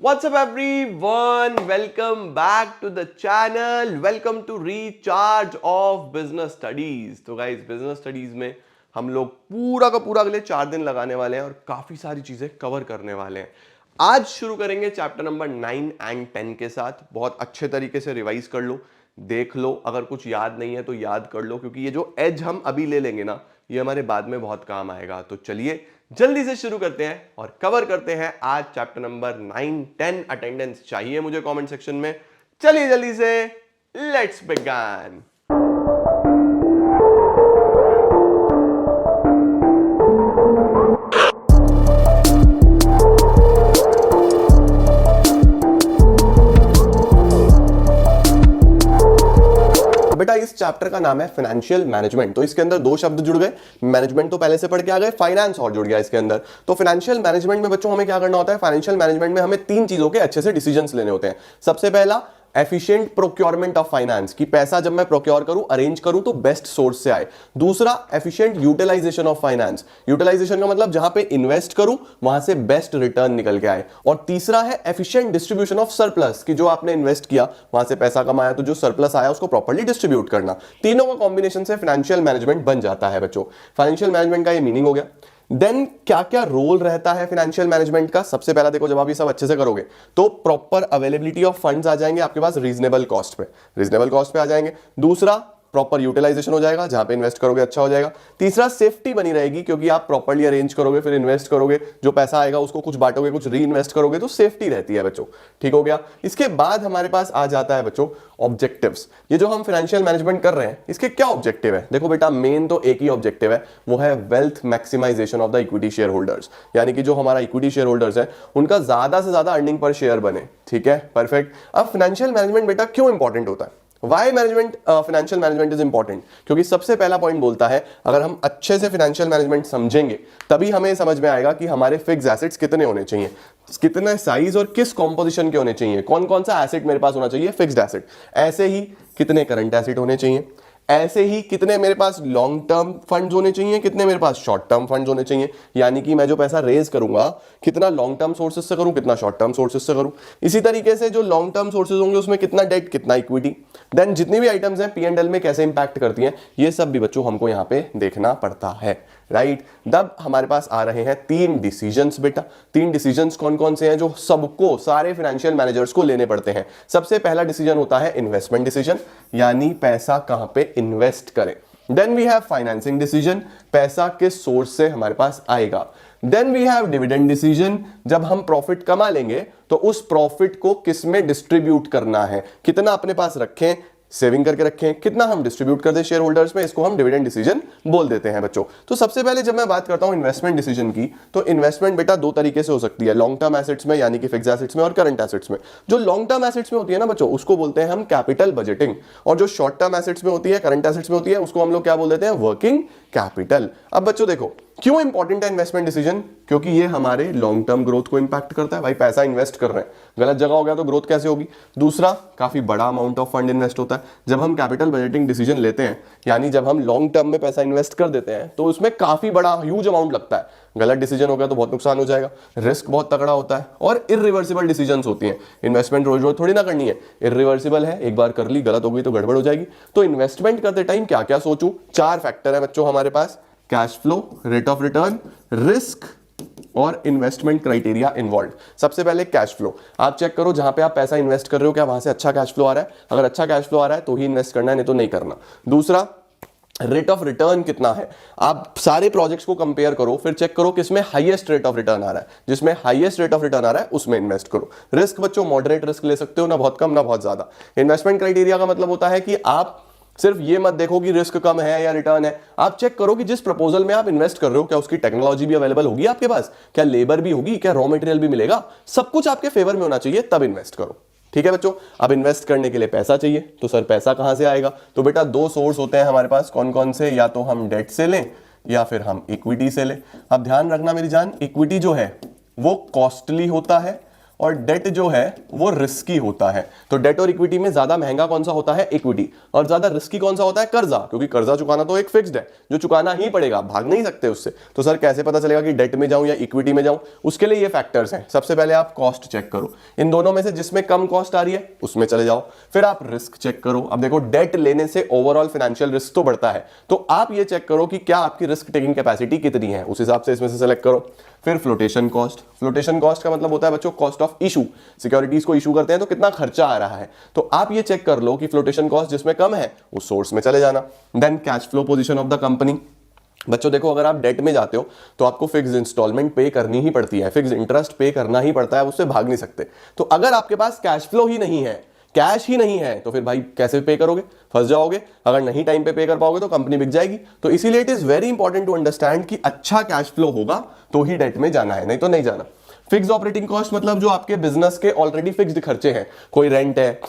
What's up everyone? Welcome back to the channel. Welcome to Recharge of Business Studies. तो guys business studies में हम लोग पूरा का पूरा अगले 4 दिन लगाने वाले हैं और काफी सारी चीजें कवर करने वाले हैं। आज शुरू करेंगे चैप्टर नंबर 9 एंड 10 के साथ। बहुत अच्छे तरीके से रिवाइज कर लो, देख लो, अगर कुछ याद नहीं है तो याद कर लो, क्योंकि ये जो एज हम अभी ले लेंगे ना, ये हमारे बाद में बहुत काम आएगा। तो चलिए जल्दी से शुरू करते हैं और कवर करते हैं आज चैप्टर नंबर 9 10। अटेंडेंस चाहिए मुझे कमेंट सेक्शन में। चलिए जल्दी से लेट्स बिगिन। बेटा इस चैप्टर का नाम है फाइनेंशियल मैनेजमेंट। तो इसके अंदर दो शब्द जुड़ गए, मैनेजमेंट तो पहले से पढ़ के आ गए, फाइनेंस और जुड़ गया इसके अंदर। तो फाइनेंशियल मैनेजमेंट में बच्चों हमें क्या करना होता है? फाइनेंशियल मैनेजमेंट में हमें 3 चीजों के अच्छे से डिसीजंस लेने होते हैं। सबसे पहला एफिशिएंट प्रोक्योरमेंट ऑफ फाइनेंस, कि पैसा जब मैं प्रोक्योर करूं, अरेंज करूं तो बेस्ट सोर्स से आए। दूसरा efficient utilisation of finance, utilisation का मतलब जहां पे इन्वेस्ट करूं वहां से बेस्ट रिटर्न निकल के आए। और तीसरा है एफिशिएंट डिस्ट्रीब्यूशन ऑफ सरप्लस, कि जो आपने इन्वेस्ट किया वहां से पैसा कमाया तो जो सरप्लस आया उसको प्रॉपर्ली डिस्ट्रीब्यूट करना। तीनों का कॉम्बिनेशन से फाइनेंशियल मैनेजमेंट बन जाता है बच्चों। फाइनेंशियल मैनेजमेंट का ये मीनिंग हो गया। देन क्या क्या रोल रहता है फाइनेंशियल मैनेजमेंट का? सबसे पहला देखो, जब आप ये सब अच्छे से करोगे तो प्रॉपर अवेलेबिलिटी ऑफ फंड्स आ जाएंगे आपके पास रीजनेबल कॉस्ट पे आ जाएंगे। दूसरा प्रॉपर यूटिलाइजेशन हो जाएगा, जहां पे इन्वेस्ट करोगे अच्छा हो जाएगा। तीसरा सेफ्टी बनी रहेगी, क्योंकि आप प्रॉपर्ली अरेंज करोगे, फिर इन्वेस्ट करोगे, जो पैसा आएगा उसको कुछ बांटोगे, कुछ री इन्वेस्ट करोगे, तो सेफ्टी रहती है बच्चों। ठीक हो गया। इसके बाद हमारे पास आ जाता है बच्चों ऑब्जेक्टिव्स। ये जो हम फाइनेंशियल मैनेजमेंट कर रहे हैं इसके क्या ऑब्जेक्टिव है? देखो बेटा, मेन तो एक ही ऑब्जेक्टिव है, वो है wealth maximisation of the equity shareholders, यानी कि जो हमारा इक्विटी शेयर होल्डर्स है उनका ज्यादा से ज्यादा अर्निंग पर शेयर बने। ठीक है, परफेक्ट। अब फाइनेंशियल मैनेजमेंट बेटा क्यों इंपॉर्टेंट होता है? Why management financial management is important? क्योंकि सबसे पहला पॉइंट बोलता है, अगर हम अच्छे से फाइनेंशियल मैनेजमेंट समझेंगे तभी हमें समझ में आएगा कि हमारे फिक्स एसेट्स कितने होने चाहिए, कितने साइज और किस कॉम्पोजिशन के होने चाहिए, कौन कौन सा एसेट मेरे पास होना चाहिए फिक्स्ड एसेट, ऐसे ही कितने करंट एसेट होने चाहिए, ऐसे ही कितने मेरे पास लॉन्ग टर्म फंड्स होने चाहिए, कितने मेरे पास शॉर्ट टर्म फंड्स होने चाहिए, यानी कि मैं जो पैसा रेज करूंगा कितना लॉन्ग टर्म सोर्सेज से करूं, कितना शॉर्ट टर्म सोर्सेज से करूं। इसी तरीके से जो लॉन्ग टर्म सोर्सेज होंगे उसमें कितना डेट, कितना इक्विटी, देन जितनी भी आइटम्स हैं P&L में कैसे इंपैक्ट करती हैं, ये सब भी बच्चों हमको यहाँ पे देखना पड़ता है। राइट। तब हमारे पास आ रहे हैं 3 डिसीजंस बेटा। 3 डिसीजंस कौन कौन से हैं जो सबको, सारे फाइनेंशियल मैनेजर्स को लेने पड़ते हैं? सबसे पहला डिसीजन होता है इन्वेस्टमेंट डिसीजन, यानी पैसा कहां पे इन्वेस्ट करें। Then we have financing decision, पैसा किस सोर्स से हमारे पास आएगा। Then we have dividend decision, जब हम प्रॉफिट कमा लेंगे तो उस प्रॉफिट को किस में डिस्ट्रीब्यूट करना है, कितना अपने पास रखें, सेविंग करके रखें, कितना हम डिस्ट्रीब्यूट कर दें शेयर होल्डर्स में, इसको हम डिविडेंड डिसीजन बोल देते हैं बच्चों। तो सबसे पहले जब मैं बात करता हूं इन्वेस्टमेंट डिसीजन की, तो इन्वेस्टमेंट बेटा 2 तरीके से हो सकती है, लॉन्ग टर्म एसेट्स में यानी कि फिक्स एसेट्स में, और करंट एसेट्स में। जो लॉन्ग टर्म एसेट्स में होती है ना बच्चों, उसको बोलते हैं हम कैपिटल बजटिंग, और जो शॉर्ट टर्म एसेट्स में होती है, करंट एसेट्स में होती है, उसको हम लोग क्या बोल देते हैं? Working capital. अब बच्चों देखो क्यों इंपॉर्टेंट है इन्वेस्टमेंट डिसीजन? क्योंकि ये हमारे लॉन्ग टर्म ग्रोथ को इंपैक्ट करता है। भाई पैसा इन्वेस्ट कर रहे हैं, गलत जगह हो गया तो ग्रोथ कैसे होगी? दूसरा, काफी बड़ा अमाउंट ऑफ फंड इन्वेस्ट होता है। जब हम कैपिटल बजटिंग डिसीजन लेते हैं, यानी जब हम लॉन्ग टर्म में पैसा इन्वेस्ट कर देते हैं, तो उसमें काफी बड़ा ह्यूज अमाउंट लगता है। गलत डिसीजन हो गया तो बहुत नुकसान हो जाएगा, रिस्क बहुत तगड़ा होता है, और इरिवर्सिबल डिसीजंस होती हैं। इन्वेस्टमेंट रोज रोज थोड़ी ना करनी है, इरिवर्सिबल है, एक बार कर ली, गलत हो गई तो गड़बड़ हो जाएगी। तो इन्वेस्टमेंट करते टाइम क्या क्या सोचूं? 4 फैक्टर है बच्चों हमारे पास, cash flow, rate of return, risk और इन्वेस्टमेंट क्राइटेरिया इन्वॉल्व। सबसे पहले कैश फ्लो, आप चेक करो जहां पे आप पैसा इन्वेस्ट कर रहे हो क्या वहां से अच्छा कैश फ्लो आ रहा है। अगर अच्छा कैश फ्लो आ रहा है तो ही इन्वेस्ट करना है, नहीं तो नहीं करना। दूसरा, रेट ऑफ रिटर्न कितना है। आप सारे प्रोजेक्ट्स को कंपेयर करो, फिर चेक करो किसमें हाईएस्ट रेट ऑफ रिटर्न आ रहा है, जिसमें हाईएस्ट रेट ऑफ रिटर्न आ रहा है उसमें इन्वेस्ट करो। रिस्क बच्चों मॉडरेट रिस्क ले सकते हो, ना बहुत कम ना बहुत ज्यादा। इन्वेस्टमेंट क्राइटेरिया का मतलब होता है कि आप सिर्फ ये मत देखो कि रिस्क कम है या रिटर्न है, आप चेक करो कि जिस प्रपोजल में आप इन्वेस्ट कर रहे हो क्या उसकी टेक्नोलॉजी भी अवेलेबल होगी आपके पास, क्या लेबर भी होगी, क्या रॉ मटेरियल भी मिलेगा, सब कुछ आपके फेवर में होना चाहिए, तब इन्वेस्ट करो। ठीक है बच्चों। अब इन्वेस्ट करने के लिए पैसा चाहिए, तो सर पैसा कहां से आएगा? तो बेटा 2 सोर्स होते हैं हमारे पास, कौन कौन से? या तो हम डेट से लें या फिर हम इक्विटी से लें। अब ध्यान रखना मेरी जान, इक्विटी जो है वो कॉस्टली होता है और डेट जो है वो रिस्की होता है। तो डेट और इक्विटी में ज्यादा महंगा कौन सा होता है? इक्विटी। और ज्यादा रिस्की कौन सा होता है? कर्जा, क्योंकि कर्जा चुकाना तो एक फिक्स्ड है, जो चुकाना ही पड़ेगा, भाग नहीं सकते उससे। तो सर कैसे पता चलेगा कि डेट में जाऊं या इक्विटी में जाऊं? उसके लिए ये फैक्टर्स हैं। सबसे पहले आप कॉस्ट चेक करो, इन दोनों में से जिसमें कम कॉस्ट आ रही है उसमें चले जाओ। फिर आप रिस्क चेक करो। अब देखो, डेट लेने से ओवरऑल फाइनेंशियल रिस्क तो बढ़ता है, तो आप ये चेक करो कि क्या आपकी रिस्क टेकिंग कैपेसिटी कितनी है, उस हिसाब से इसमें से सेलेक्ट करो। फिर फ्लोटेशन कॉस्ट। फ्लोटेशन कॉस्ट का मतलब होता है बच्चों कॉस्ट ऑफ इशू। सिक्योरिटीज को इशू करते हैं तो कितना खर्चा आ रहा है, तो आप ये चेक कर लो कि फ्लोटेशन कॉस्ट जिसमें कम है उस सोर्स में चले जाना। Then cash flow position of the company. बच्चों देखो, अगर आप डेट में जाते हो तो आपको फिक्स इंस्टॉलमेंट पे करनी ही पड़ती है, फिक्स इंटरेस्ट पे करना ही पड़ता है, उससे भाग नहीं सकते। तो अगर आपके पास कैश फ्लो ही नहीं है, कैश ही नहीं है, तो फिर भाई कैसे पे करोगे? फंस जाओगे। अगर नहीं टाइम पे कर पाओगे तो कंपनी बिक जाएगी। तो इसीलिए it is very important to understand कि अच्छा कैश फ्लो होगा तो ही डेट में जाना है, नहीं तो नहीं जाना। फिक्स ऑपरेटिंग कॉस्ट मतलब जो आपके बिजनेस के ऑलरेडी फिक्स्ड खर्चे हैं, कोई रेंट है,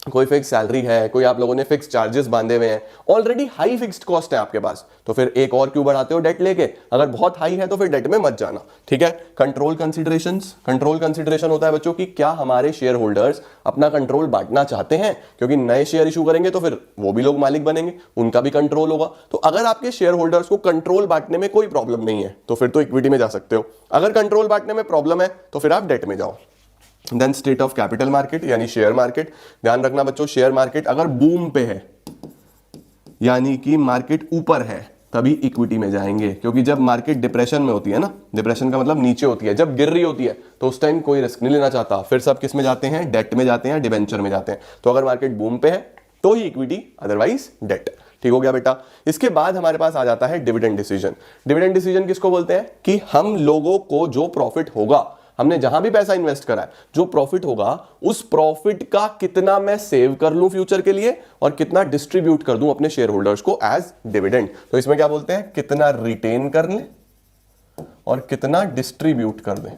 कोई फिक्स सैलरी है, कोई आप लोगों ने फिक्स चार्जेस बांधे हुए हैं, ऑलरेडी हाई फिक्स्ड कॉस्ट है आपके पास, तो फिर एक और क्यों बढ़ाते हो डेट लेके? अगर बहुत हाई है तो फिर डेट में मत जाना, ठीक है। Control considerations. कंट्रोल कंसीडरेशन होता है बच्चों कि क्या हमारे शेयर होल्डर्स अपना कंट्रोल बांटना चाहते हैं, क्योंकि नए शेयर इशू करेंगे तो फिर वो भी लोग मालिक बनेंगे, उनका भी कंट्रोल होगा। तो अगर आपके शेयर होल्डर्स को कंट्रोल बांटने में कोई प्रॉब्लम नहीं है तो फिर तो इक्विटी में जा सकते हो। अगर कंट्रोल बांटने में प्रॉब्लम है तो फिर आप डेट में जाओ। Then state of capital market यानी शेयर मार्केट। ध्यान रखना बच्चों, शेयर मार्केट अगर बूम पे है यानी कि मार्केट ऊपर है तभी इक्विटी में जाएंगे, क्योंकि जब मार्केट डिप्रेशन में होती है ना, डिप्रेशन का मतलब नीचे होती है, जब गिर रही होती है तो उस टाइम कोई रिस्क नहीं लेना चाहता, फिर सब किस में जाते हैं? डेट में जाते हैं, डिबेंचर में जाते हैं। तो अगर मार्केट बूम पे है तो ही इक्विटी, अदरवाइज डेट। ठीक हो गया बेटा। इसके बाद हमारे पास आ जाता है डिविडेंड डिसीजन। डिविडेंड डिसीजन किसको बोलते हैं? कि हम लोगों को जो प्रॉफिट होगा, हमने जहां भी पैसा इन्वेस्ट करा है, जो प्रॉफिट होगा उस प्रॉफिट का कितना मैं सेव कर लूं फ्यूचर के लिए और कितना डिस्ट्रीब्यूट कर दूं अपने शेयर होल्डर्स को एज डिविडेंड। तो इसमें क्या बोलते हैं? कितना रिटेन कर लें और कितना डिस्ट्रीब्यूट कर दें।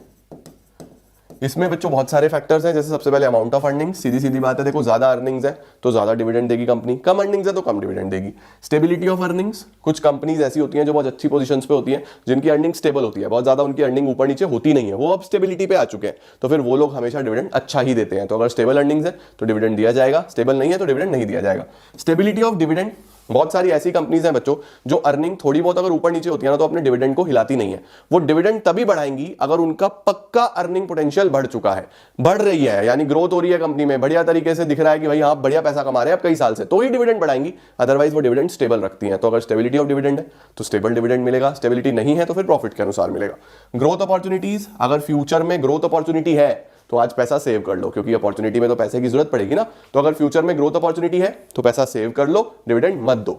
इसमें बच्चों बहुत सारे फैक्टर्स हैं, जैसे सबसे पहले अमाउंट ऑफ अर्निंग्स। सीधी सीधी बात है, देखो ज्यादा अर्निंग्स है तो ज्यादा डिविडेंड देगी कंपनी, कम अर्निंग्स है तो कम डिविडेंड देगी। Stability of earnings. कुछ कंपनीज ऐसी होती हैं जो बहुत अच्छी पोजीशंस पे होती हैं, जिनकी अर्निंग स्टेबल होती है, बहुत ज्यादा उनकी अर्निंग ऊपर नीचे होती नहीं है, वो अब स्टेबिलिटी पे आ चुके हैं, तो फिर वो लोग हमेशा डिविडेंड अच्छा ही देते हैं। तो अगर स्टेबल अर्निंग्स है तो डिविडेंड दिया जाएगा, स्टेबल नहीं है तो डिविडेंड नहीं दिया जाएगा। Stability of dividend. बहुत सारी ऐसी कंपनीज हैं बच्चों जो अर्निंग थोड़ी बहुत अगर ऊपर नीचे होती है ना तो अपने डिविडेंड को हिलाती नहीं है। वो डिविडेंड तभी बढ़ाएंगी अगर उनका पक्का अर्निंग पोटेंशियल बढ़ चुका है, बढ़ रही है, यानी ग्रोथ हो रही है कंपनी में, बढ़िया तरीके से दिख रहा है कि भाई आप बढ़िया पैसा कमा रहे हैं आप कई साल से, तो ही डिविडेंड बढ़ाएंगी। अदरवाइज वो डिविडेंड स्टेबल रखती हैं। तो अगर स्टेबिलिटी ऑफ डिविडेंड है तो स्टेबल डिविडेंड मिलेगा, स्टेबिलिटी नहीं है तो फिर प्रॉफिट के अनुसार मिलेगा। Growth opportunities. अगर फ्यूचर में ग्रोथ अपॉर्चुनिटी है तो आज पैसा सेव कर लो, क्योंकि अपॉर्चुनिटी में तो पैसे की जरूरत पड़ेगी ना। तो अगर फ्यूचर में ग्रोथ अपॉर्चुनिटी है तो पैसा सेव कर लो, डिविडेंड मत दो।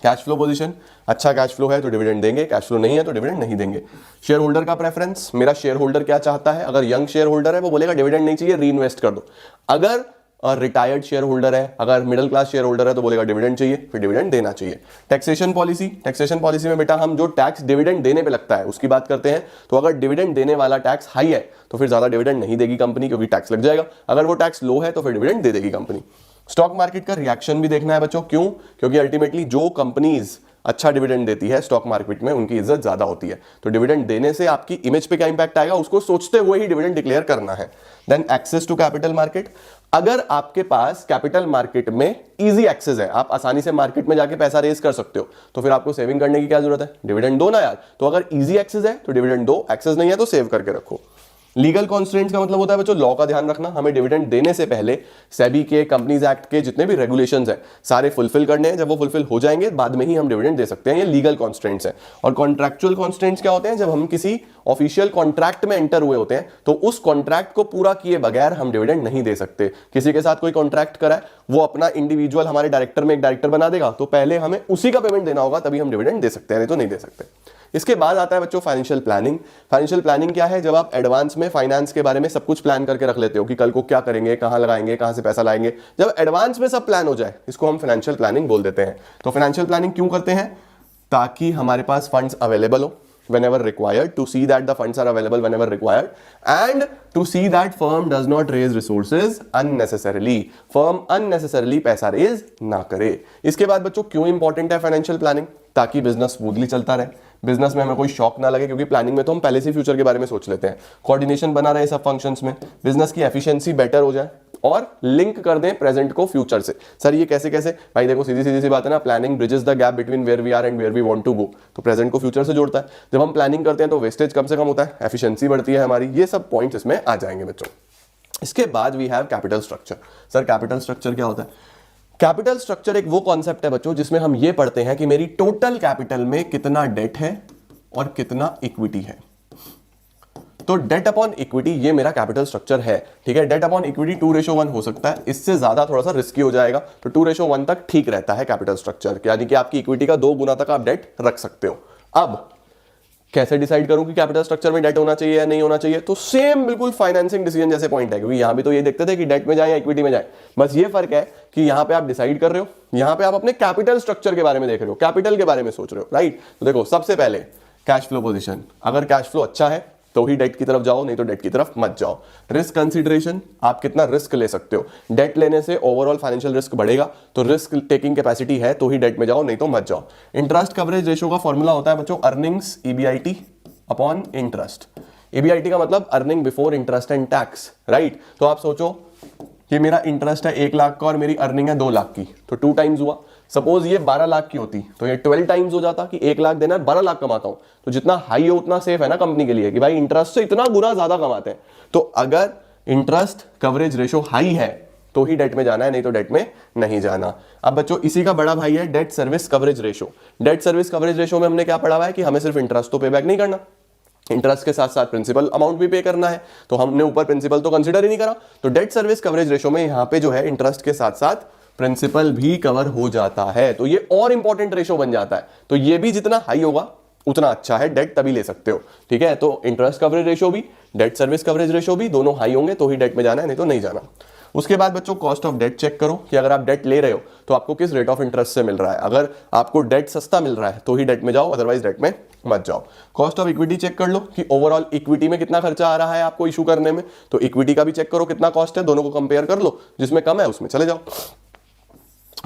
Cash flow position. अच्छा कैश फ्लो है तो डिविडेंड देंगे, कैश फ्लो नहीं है तो डिविडेंड नहीं देंगे। शेयर होल्डर का प्रेफरेंस। मेरा शेयर होल्डर क्या चाहता है? अगर यंग शेयर होल्डर है वो बोलेगा डिविडेंड नहीं चाहिए, री इन्वेस्ट कर दो। अगर रिटायर्ड शेयर होल्डर है, अगर मिडिल क्लास शेयर होल्डर है तो बोलेगा डिविडेंड चाहिए, फिर डिविडेंड देना चाहिए। Taxation policy. टैक्सेशन पॉलिसी में बेटा हम जो टैक्स डिविडेंड देने पे लगता है उसकी बात करते हैं। तो अगर डिविडेंड देने वाला टैक्स हाई है तो फिर ज्यादा डिविडेंड नहीं देगी कंपनी, क्योंकि टैक्स लग जाएगा। अगर वो टैक्स लो है तो फिर डिविडेंड दे देगी कंपनी। स्टॉक मार्केट का रिएक्शन भी देखना है बच्चों। क्यों? क्योंकि अल्टीमेटली जो कंपनीज अच्छा डिविडेंड देती है स्टॉक मार्केट में उनकी इज्जत ज्यादा होती है। तो डिविडेंड देने से आपकी इमेज पे क्या इंपैक्ट आएगा उसको सोचते हुए ही डिविडेंड डिक्लेयर करना है। Then access to capital market. अगर आपके पास कैपिटल मार्केट में इजी एक्सेस है, आप आसानी से मार्केट में जाके पैसा रेज कर सकते हो, तो फिर आपको सेविंग करने की क्या जरूरत है? डिविडेंड दो ना यार। तो अगर इजी एक्सेस है तो डिविडेंड दो, एक्सेस नहीं है तो सेव करके रखो। लीगल कॉन्स्ट्रेंट्स का मतलब होता है बच्चों लॉ का ध्यान रखना। हमें डिविडेंड देने से पहले सेबी के, कंपनीज एक्ट के जितने भी रेगुलेशंस हैं सारे फुलफिल करने हैं। जब वो फुलफिल हो जाएंगे बाद में ही हम डिविडेंड दे सकते हैं। ये लीगल कॉन्स्ट्रेंट्स हैं। और कॉन्ट्रैक्चुअल कॉन्स्ट्रेंट्स क्या होते हैं? जब हम किसी ऑफिशियल कॉन्ट्रैक्ट में एंटर हुए होते हैं तो उस कॉन्ट्रैक्ट को पूरा किए बगैर हम डिविडेंड नहीं दे सकते। किसी के साथ कोई कॉन्ट्रैक्ट करा है, वो अपना इंडिविजुअल हमारे डायरेक्टर में एक डायरेक्टर बना देगा, तो पहले हमें उसी का पेमेंट देना होगा, तभी हम डिविडेंड दे सकते हैं, नहीं तो नहीं दे सकते। इसके बाद आता है बच्चों फाइनेंशियल प्लानिंग। फाइनेंशियल प्लानिंग क्या है? जब आप एडवांस में फाइनेंस के बारे में सब कुछ प्लान करके रख लेते हो कि कल को क्या करेंगे, कहां लगाएंगे, कहां से पैसा लाएंगे। जब एडवांस में सब प्लान हो जाए इसको हम फाइनेंशियल प्लानिंग बोल देते हैं। तो फाइनेंशियल प्लानिंग क्यों करते हैं? ताकि हमारे पास फंड्स अवेलेबल हो whenever required, to see that the funds are available whenever required, and to see that firm does not raise resources unnecessarily. firm unnecessarily पैसा रेज ना करे। इसके बाद बच्चों क्यों इंपॉर्टेंट है फाइनेंशियल प्लानिंग? ताकि बिजनेस स्मूथली चलता रहे, बिजनेस में हमें कोई शॉक ना लगे, क्योंकि प्लानिंग में तो हम पहले से फ्यूचर के बारे में सोच लेते हैं। कोऑर्डिनेशन बना रहे सब फंक्शंस में, बिजनेस की एफिशिएंसी बेटर हो जाए और लिंक कर दें प्रेजेंट को फ्यूचर से। सर ये कैसे कैसे? भाई देखो सीधी सीधी सी बात है ना, planning bridges the gap between where we are and where we want to go. तो प्रेजेंट को फ्यूचर से जोड़ता है। जब हम प्लानिंग करते हैं तो वेस्टेज कम से कम होता है, एफिशिएंसी बढ़ती है हमारी। ये सब पॉइंट्स इसमें आ जाएंगे बच्चों। इसके बाद we have capital structure. Sir capital structure क्या होता है? कैपिटल स्ट्रक्चर एक वो कॉन्सेप्ट है बच्चों जिसमें हम ये पढ़ते हैं कि मेरी टोटल कैपिटल में कितना डेट है और कितना इक्विटी है। तो डेट अपॉन इक्विटी ये मेरा कैपिटल स्ट्रक्चर है, ठीक है। डेट अपॉन इक्विटी 2:1 हो सकता है, इससे ज्यादा थोड़ा सा रिस्की हो जाएगा। तो 2:1 तक ठीक रहता है कैपिटल स्ट्रक्चर, यानी कि आपकी इक्विटी का 2 गुना तक आप डेट रख सकते हो। अब कैसे डिसाइड करूं कि कैपिटल स्ट्रक्चर में डेट होना चाहिए या नहीं होना चाहिए? तो सेम बिल्कुल फाइनेंसिंग डिसीजन जैसे पॉइंट है, क्योंकि यहां भी तो ये देखते थे कि डेट में जाए या इक्विटी में जाए। बस ये फर्क है कि यहां पे आप डिसाइड कर रहे हो, यहां पे आप अपने कैपिटल स्ट्रक्चर के बारे में देख रहे हो, कैपिटल के बारे में सोच रहे हो, राइट। तो देखो सबसे पहले कैश फ्लो पोजीशन, अगर कैश फ्लो अच्छा है तो ही डेट की तरफ जाओ, नहीं तो डेट की तरफ मत जाओ। रिस्क कंसीडरेशन, आप कितना रिस्क ले सकते हो। डेट लेने से ओवरऑल फाइनेंशियल रिस्क बढ़ेगा, तो रिस्क टेकिंग कैपेसिटी है तो ही डेट में जाओ, नहीं तो मत जाओ। इंटरेस्ट कवरेज रेशियो का फॉर्मूला होता है बच्चों earnings EBIT upon interest. EBIT का मतलब earning before interest and tax, right. तो आप सोचो कि मेरा इंटरेस्ट है 1 लाख का और मेरी अर्निंग है 2 लाख की, तो 2 टाइम्स हुआ। सपोज ये 12 लाख की होती तो ये 12 टाइम्स हो जाता कि 1 लाख देना है, 12 लाख कमाता हूं। तो जितना हाई हो उतना सेफ है ना कंपनी के लिए कि भाई इंटरेस्ट से इतना गुना ज्यादा कमाते हैं। तो अगर इंटरेस्ट कवरेज रेशो हाई है तो ही डेट में जाना है, नहीं तो डेट में नहीं जाना। अब बच्चों इसी का बड़ा भाई है debt service coverage ratio. Debt service coverage ratio में हमने क्या पढ़ा हुआ है कि हमें सिर्फ इंटरेस्ट तो पे बैक नहीं करना, इंटरेस्ट के साथ साथ प्रिंसिपल अमाउंट भी पे करना है। तो हमने ऊपर प्रिंसिपल तो कंसीडर ही नहीं करा। तो डेट सर्विस कवरेज रेशो में यहां पे जो है इंटरेस्ट के साथ साथ प्रिंसिपल भी कवर हो जाता है, तो ये और इंपॉर्टेंट रेशो बन जाता है। तो ये भी जितना हाई होगा उतना अच्छा है, डेट तभी ले सकते हो, ठीक है। तो इंटरेस्ट कवरेज रेशो भी, डेट सर्विस कवरेज रेशो भी दोनों हाई होंगे तो ही डेट में जाना है, नहीं तो नहीं जाना। उसके बाद बच्चों कॉस्ट ऑफ डेट चेक करो कि अगर आप डेट ले रहे हो तो आपको किस रेट ऑफ इंटरेस्ट से मिल रहा है। अगर आपको डेट सस्ता मिल रहा है तो ही डेट में जाओ, अदरवाइज डेट में मत जाओ। कॉस्ट ऑफ इक्विटी चेक कर लो कि ओवरऑल इक्विटी में कितना खर्चा आ रहा है आपको इशू करने में। तो इक्विटी का भी चेक करो कितना कॉस्ट है, दोनों को कंपेयर कर लो, जिसमें कम है उसमें चले जाओ।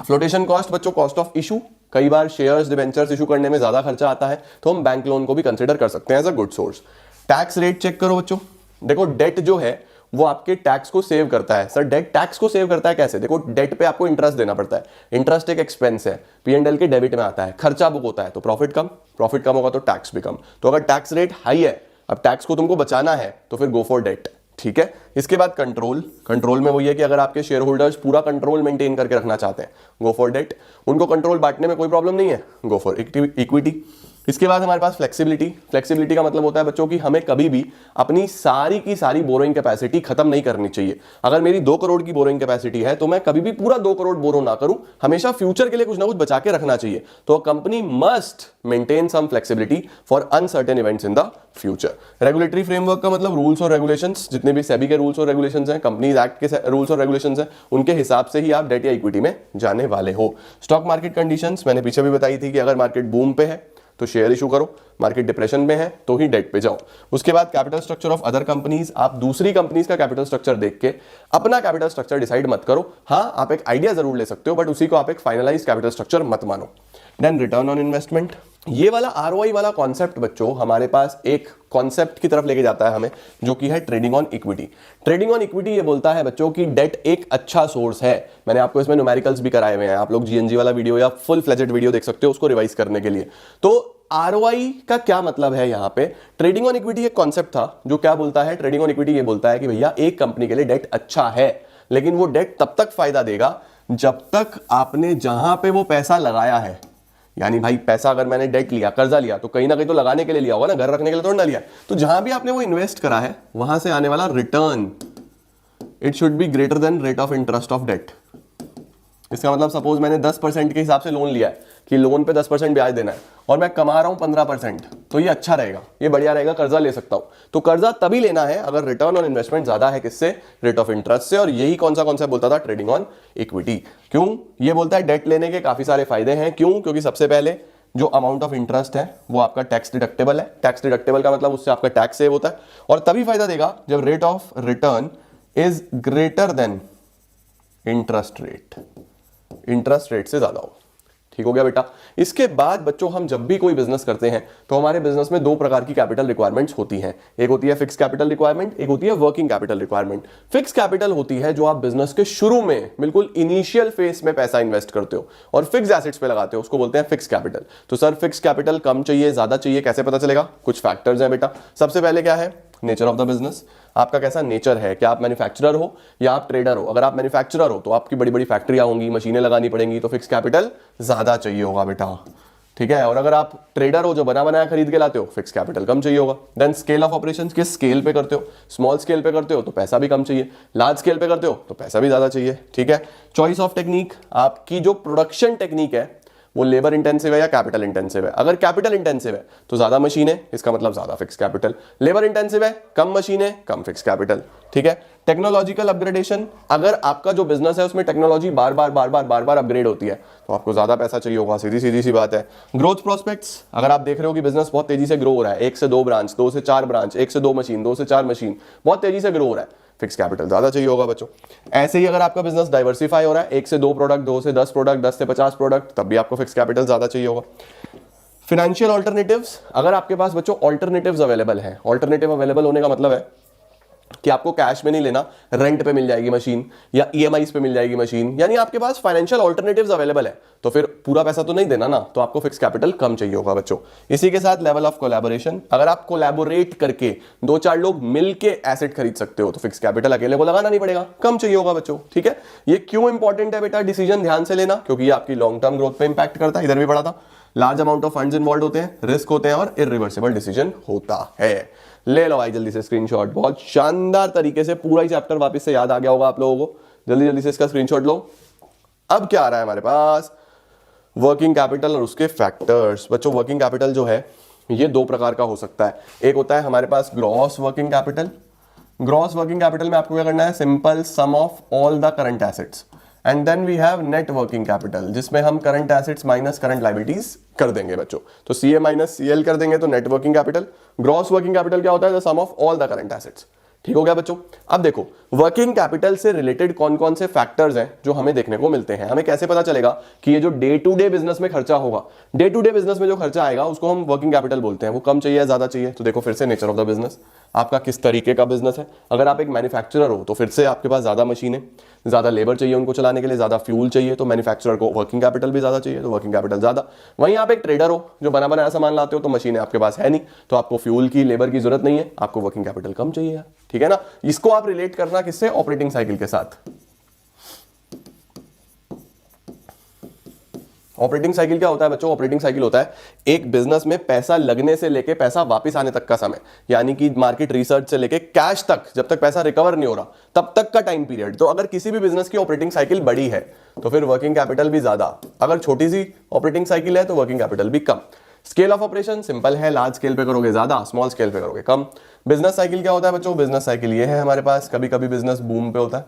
फ्लोटेशन कॉस्ट बच्चों कॉस्ट ऑफ इशू, कई बार शेयर्स डिबेंचर्स इशू करने में ज्यादा खर्चा आता है तो हम बैंक लोन को भी कंसिडर कर सकते हैं as a good source. Tax rate check करो बच्चों। देखो डेट जो है वो आपके टैक्स को सेव करता है। सर डेट टैक्स को सेव करता है कैसे? देखो डेट पे आपको इंटरेस्ट देना पड़ता है, इंटरेस्ट एक एक्सपेंस है, P&L के डेबिट में आता है, खर्चा बुक होता है तो प्रॉफिट कम होगा तो टैक्स भी कम। तो अगर टैक्स रेट हाई है, अब टैक्स को तुमको बचाना है तो फिर गो फॉर डेट, ठीक है। इसके बाद कंट्रोल में वही है कि अगर आपके शेयर होल्डर्स पूरा कंट्रोल मेंटेन करके रखना चाहते हैं गो फॉर डेट, उनको कंट्रोल बांटने में कोई प्रॉब्लम नहीं है, गो फॉर इक्विटी। इसके बाद हमारे पास फ्लेक्सिबिलिटी का मतलब होता है बच्चों कि हमें कभी भी अपनी सारी की सारी बोरोइंग कैपेसिटी खत्म नहीं करनी चाहिए। अगर मेरी 2 करोड़ की बोरोइंग कैपेसिटी है तो मैं कभी भी पूरा 2 करोड़ बोरो ना करूं, हमेशा फ्यूचर के लिए कुछ ना कुछ बचा के रखना चाहिए। तो company must maintain some flexibility for uncertain events in the future. Regulatory framework का मतलब रूल्स और रेगुलेशंस, जितने भी सेबी के रूल्स और रेगुलेशंस हैं, कंपनीज एक्ट के रूल्स और रेगुलेशंस हैं, उनके हिसाब से ही आप डेट या इक्विटी में जाने वाले हो। स्टॉक मार्केट कंडीशंस मैंने पीछे भी बताई थी कि अगर मार्केट बूम पे है तो शेयर इशू करो, मार्केट डिप्रेशन में है तो ही डेट पे जाओ। उसके बाद capital structure of other companies, आप दूसरी कंपनीज का कैपिटल स्ट्रक्चर देख के अपना कैपिटल स्ट्रक्चर डिसाइड मत करो। हाँ आप एक आइडिया जरूर ले सकते हो बट उसी को आप एक फाइनलाइज कैपिटल स्ट्रक्चर मत मानो। देन रिटर्न ऑन इन्वेस्टमेंट, ये वाला ROI वाला कॉन्सेप्ट बच्चों हमारे पास एक कॉन्सेप्ट की तरफ लेके जाता है हमें, जो कि है trading on equity. Trading on equity ये बोलता है बच्चों कि डेट एक अच्छा सोर्स है। मैंने आपको इसमें न्यूमेरिकल्स भी कराए हुए हैं, आप लोग GNG वाला वीडियो या फुल फ्लेजेड वीडियो देख सकते हो उसको रिवाइज करने के लिए। तो ROI का क्या मतलब है यहाँ पे? ट्रेडिंग ऑन इक्विटी एक कॉन्सेप्ट था जो क्या बोलता है, ट्रेडिंग ऑन इक्विटी ये बोलता है कि भैया एक कंपनी के लिए डेट अच्छा है, लेकिन वो डेट तब तक फायदा देगा जब तक आपने जहां पे वो पैसा लगाया है, यानी भाई पैसा अगर मैंने डेट लिया, कर्जा लिया, तो कहीं ना कहीं तो लगाने के लिए लिया होगा ना, घर रखने के लिए थोड़ा ना लिया। तो जहां भी आपने वो इन्वेस्ट करा है वहां से आने वाला return it should be greater than rate of interest of debt. इसका मतलब सपोज मैंने 10% के हिसाब से लोन लिया है कि लोन पे 10% ब्याज देना है और मैं कमा रहा हूं 15%, तो ये अच्छा रहेगा, ये बढ़िया रहेगा, कर्जा ले सकता हूं। तो कर्जा तभी लेना है अगर रिटर्न ऑन इन्वेस्टमेंट ज्यादा है, किससे? रेट ऑफ इंटरेस्ट से। और यही कौन सा कॉन्सेप्ट बोलता था? Trading on equity. क्यों ये बोलता है? डेट लेने के काफी सारे फायदे हैं। क्यों? क्योंकि सबसे पहले जो अमाउंट ऑफ इंटरेस्ट है वो आपका टैक्स डिडक्टेबल है। टैक्स डिडक्टेबल का मतलब उससे आपका टैक्स सेव होता है, और तभी फायदा देगा जब rate of return is greater than interest rate से ज्यादा हो, ठीक हो गया बेटा। इसके बाद बच्चों हम जब भी कोई बिजनेस करते हैं तो हमारे बिजनेस में दो प्रकार की कैपिटल रिक्वायरमेंट्स होती हैं। एक होती है फिक्स कैपिटल रिक्वायरमेंट, एक होती है working capital requirement. Fix capital होती है जो आप बिजनेस के शुरू में बिल्कुल इनिशियल फेज में पैसा इन्वेस्ट करते हो और फिक्स एसेट्स पे लगाते हो, उसको बोलते हैं फिक्स कैपिटल। तो सर फिक्स कैपिटल कम चाहिए ज्यादा चाहिए कैसे पता चलेगा? कुछ फैक्टर्स हैं बेटा। सबसे पहले क्या है? Nature of the business. आपका कैसा नेचर है, क्या आप मैन्युफैक्चरर हो या आप ट्रेडर हो? अगर आप मैन्युफैक्चरर हो तो आपकी बड़ी बड़ी फैक्ट्रियां होंगी, मशीनें लगानी पड़ेंगी, तो फिक्स कैपिटल ज्यादा चाहिए होगा बेटा, ठीक है। और अगर आप ट्रेडर हो जो बना बनाया खरीद के लाते हो, फिक्स कैपिटल कम चाहिए होगा। देन स्केल ऑफ ऑपरेशंस, किस स्केल पे करते हो? स्मॉल स्केल पे करते हो तो पैसा भी कम चाहिए, लार्ज स्केल पे करते हो तो पैसा भी ज्यादा चाहिए, ठीक है। चॉइस ऑफ टेक्निक, आपकी जो प्रोडक्शन टेक्निक है वो लेबर इंटेंसिव है या कैपिटल इंटेंसिव है? अगर कैपिटल इंटेंसिव है तो ज्यादा मशीन है, इसका मतलब ज्यादा फिक्स कैपिटल। लेबर इंटेंसिव है, कम मशीन है, कम फिक्स कैपिटल, ठीक है। टेक्नोलॉजिकल अपग्रेडेशन, अगर आपका जो बिजनेस है उसमें टेक्नोलॉजी बार बार अपग्रेड होती है तो आपको ज्यादा पैसा चाहिए होगा, सीधी सी बात है। ग्रोथ प्रोस्पेक्ट्स, अगर आप देख रहे हो कि बिजनेस बहुत तेजी से ग्रो हो रहा है, 1 से 2 ब्रांच, 2 से 4 ब्रांच, 1 से 2 मशीन, 2 से 4 मशीन, बहुत तेजी से ग्रो हो रहा है, फिक्स कैपिटल ज्यादा चाहिए होगा बच्चों। ऐसे ही अगर आपका बिजनेस डाइवर्सिफाई हो रहा है, 1 से 2 प्रोडक्ट, 2 से 10 प्रोडक्ट, 10 से 50 प्रोडक्ट, तब भी आपको फिक्स कैपिटल ज्यादा चाहिए होगा। फाइनेंशियल ऑल्टरनेटिव्स, अगर आपके पास बच्चों ऑल्टरनेटिव्स अवेलेबल हैं, ऑल्टरनेटिव अवेलेबल होने का मतलब है कि आपको कैश में नहीं लेना, रेंट पे मिल जाएगी मशीन या ईएमआईज पे मिल जाएगी मशीन, यानी आपके पास फाइनेंशियल ऑल्टरनेटिव्स अवेलेबल है, तो फिर पूरा पैसा तो नहीं देना ना, तो आपको फिक्स कैपिटल कम चाहिए होगा बच्चों। इसी के साथ लेवल ऑफ कोलैबोरेशन, अगर आप कोलैबोरेट करके 2-4 लोग मिलके एसेट खरीद सकते हो तो फिक्स कैपिटल अकेले को लगाना नहीं पड़ेगा, कम चाहिए होगा बच्चों, ठीक है। ये क्यों इंपॉर्टेंट है बेटा? डिसीजन ध्यान से लेना, क्योंकि ये आपकी लॉन्ग टर्म ग्रोथ पे इंपैक्ट करता है, इधर भी पढ़ा था। Large amount of funds involve होते हैं, रिस्क होते हैं और इरिवर्सिबल डिसीजन होता है। ले लो भाई जल्दी से स्क्रीनशॉट, बहुत शानदार तरीके से पूरा ही चैप्टर वापस से याद आ गया होगा आप लोगों को। जल्दी से इसका स्क्रीनशॉट लो। अब क्या आ रहा है हमारे पास? वर्किंग कैपिटल और उसके फैक्टर्स। बच्चों वर्किंग कैपिटल जो है ये 2 प्रकार का हो सकता है। एक होता है हमारे पास gross working capital. Gross working capital में आपको क्या करना है? Simple sum of all the current assets, and then we have net working capital, जिसमें हम current assets minus current liabilities कर देंगे बच्चों। तो सीए माइनस सीएल कर देंगे तो net working capital. Gross working capital क्या होता है? The sum of all the current assets, ठीक हो गया बच्चों। अब देखो वर्किंग कैपिटल से रिलेटेड कौन कौन से फैक्टर्स हैं जो हमें देखने को मिलते हैं। हमें कैसे पता चलेगा कि ये जो डे टू डे बिजनेस में खर्चा होगा, डे टू डे बिजनेस में जो खर्चा आएगा उसको हम वर्किंग कैपिटल बोलते हैं, वो कम चाहिए या ज्यादा चाहिए? तो देखो फिर से नेचर ऑफ द बिजनेस, आपका किस तरीके का बिजनेस है। अगर आप एक मैन्युफैक्चरर हो तो फिर से आपके पास ज्यादा मशीन है, ज्यादा लेबर चाहिए उनको चलाने के लिए, ज्यादा फ्यूल चाहिए, तो मैन्युफैक्चरर को वर्किंग कैपिटल भी ज्यादा चाहिए, तो वर्किंग कैपिटल ज्यादा। वहीं आप एक ट्रेडर हो जो बना बनाया सामान लाते हो, तो मशीनें आपके पास है नहीं, तो आपको फ्यूल की लेबर की जरूरत नहीं है, आपको वर्किंग कैपिटल कम चाहिए यार, ठीक है ना। इसको आप रिलेट करना किससे? ऑपरेटिंग साइकिल के साथ। ऑपरेटिंग साइकिल क्या होता है बच्चों? ऑपरेटिंग साइकिल होता है एक बिजनेस में पैसा लगने से लेके पैसा वापस आने तक का समय, यानी कि मार्केट रिसर्च से लेके कैश तक, जब तक पैसा रिकवर नहीं हो रहा तब तक का टाइम पीरियड। तो अगर किसी भी बिजनेस की ऑपरेटिंग साइकिल बड़ी है तो फिर वर्किंग कैपिटल भी ज्यादा, अगर छोटी सी ऑपरेटिंग साइकिल है तो वर्किंग कैपिटल भी कम। स्केल ऑफ ऑपरेशन सिंपल है, लार्ज स्केल पे करोगे ज्यादा, स्मॉल स्केल पे करोगे कम। बिजनेस साइकिल क्या होता है बच्चों? बिजनेस साइकिल ये है हमारे पास, कभी कभी बिजनेस बूम पे होता है,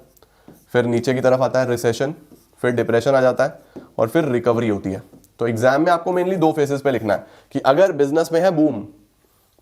फिर नीचे की तरफ आता है रिसेशन, फिर डिप्रेशन आ जाता है और फिर रिकवरी होती है। तो एग्जाम में आपको मेनली 2 फेजेस पे लिखना है कि अगर बिजनेस में है बूम,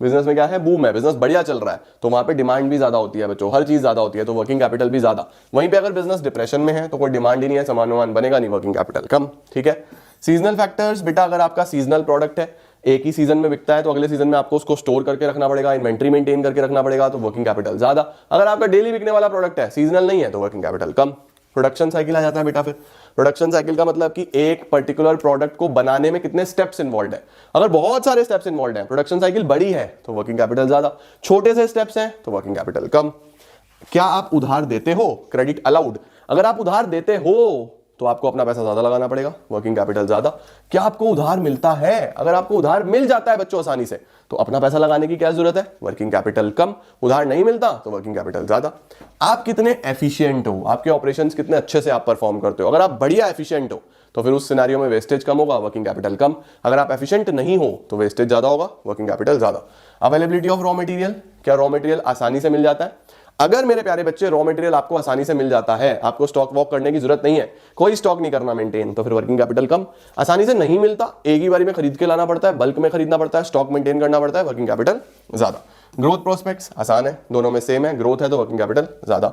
बिजनेस में क्या है? बूम है, बिजनेस बढ़िया चल रहा है, तो वहां पे डिमांड भी ज्यादा होती है बच्चों, हर चीज ज्यादा होती है, तो वर्किंग कैपिटल भी ज्यादा। वहीं पे अगर बिजनेस डिप्रेशन में है तो कोई डिमांड ही नहीं है, सामान वामान बनेगा नहीं, वर्किंग कैपिटल कम, ठीक है। सीजनल फैक्टर्स बेटा, अगर आपका सीजनल प्रोडक्ट है, एक ही सीजन में बिकता है, तो अगले सीजन में आपको उसको स्टोर करके रखना पड़ेगा, इन्वेंट्री मेंटेन करके रखना पड़ेगा, तो वर्किंग कैपिटल ज्यादा। अगर आपका डेली बिकने वाला प्रोडक्ट है, सीजनल नहीं है, तो वर्किंग कैपिटल कम। प्रोडक्शन साइकिल आ जाता है बेटा। फिर प्रोडक्शन साइकिल का मतलब कि एक पर्टिकुलर प्रोडक्ट को बनाने में कितने स्टेप्स इन्वॉल्व है। अगर बहुत सारे स्टेप्स इन्वॉल्व हैं, प्रोडक्शन साइकिल बड़ी है, तो वर्किंग कैपिटल ज्यादा। छोटे से स्टेप्स हैं तो वर्किंग कैपिटल कम। क्या आप उधार देते हो? Credit allowed. अगर आप उधार देते हो तो आपको अपना पैसा ज्यादा लगाना पड़ेगा, वर्किंग कैपिटल ज्यादा। क्या आपको उधार मिलता है? अगर आपको उधार मिल जाता है बच्चों आसानी से, तो अपना पैसा लगाने की क्या जरूरत है? वर्किंग कैपिटल कम। उधार नहीं मिलता तो वर्किंग कैपिटल ज्यादा। आप कितने एफिशिएंट हो, आपके ऑपरेशंस कितने अच्छे से आप परफॉर्म करते हो। अगर आप बढ़िया एफिशिएंट हो तो फिर उस सिनेरियो में वेस्टेज कम होगा, वर्किंग कैपिटल कम। अगर आप एफिशिएंट नहीं हो तो वेस्टेज ज्यादा होगा, वर्किंग कैपिटल ज्यादा। अवेलेबिलिटी ऑफ रॉ मटेरियल, क्या रॉ मटेरियल आसानी से मिल जाता है? अगर मेरे प्यारे बच्चे रॉ मटेरियल आपको आसानी से मिल जाता है, आपको स्टॉक वॉक करने की जरूरत नहीं है, कोई स्टॉक नहीं करना मेंटेन, तो फिर वर्किंग कैपिटल कम। आसानी से नहीं मिलता, एक ही बारी में खरीद के लाना पड़ता है, बल्क में खरीदना पड़ता है, स्टॉक मेंटेन करना पड़ता है, वर्किंग कैपिटल ज्यादा। ग्रोथ प्रोस्पेक्ट्स आसान है, दोनों में सेम है, ग्रोथ है तो वर्किंग कैपिटल ज्यादा।